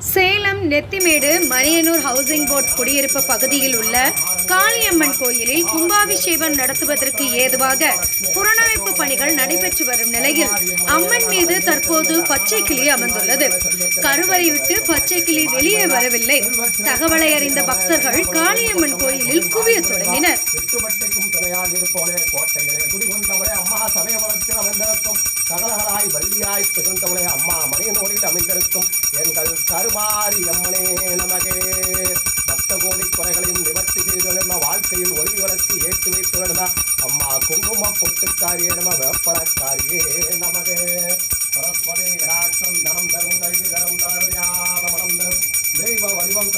Salem Nethimedu Maniyanur housing board குடியிருப்பு பகுதியில் உள்ள காளியம்மன் கோயிலில் கும்பாபிஷேகம் நடத்துவதற்கு ஏதுவாக புனரமைப்பு பணிகள் நடைபெற்று வரும் நிலையில் அம்மன் மீது தற்போது பச்சை கிளி அமர்ந்துள்ளது. கருவறை விட்டு பச்சை கிளி வெளியே வரவில்லை. தகவலை அறிந்த பக்தர்கள் காளியம்மன் கோயிலில் குவிய தொடங்கினர். சகலகளாய் வள்ளியாய் பிறந்தவளே அம்மா மணியனூரில் அமைந்திருக்கும் எங்கள் கருமாரி அம்மனே நமகே. பக்த கோடி குறைகளையும் நிவர்த்தி செய்து நம்ம வாழ்க்கையில் ஒளி வளர்ச்சி ஏற்றி வைத்து வருதா அம்மா குங்கும பொட்டுக்காரியே நம வேப்பனக்காரியே நமகே. சரஸ்வதி கடாட்சம் தனம் தரும் கல்வி தரும் தரும் யாவ மனம் தரும் தெய்வ வடிவம்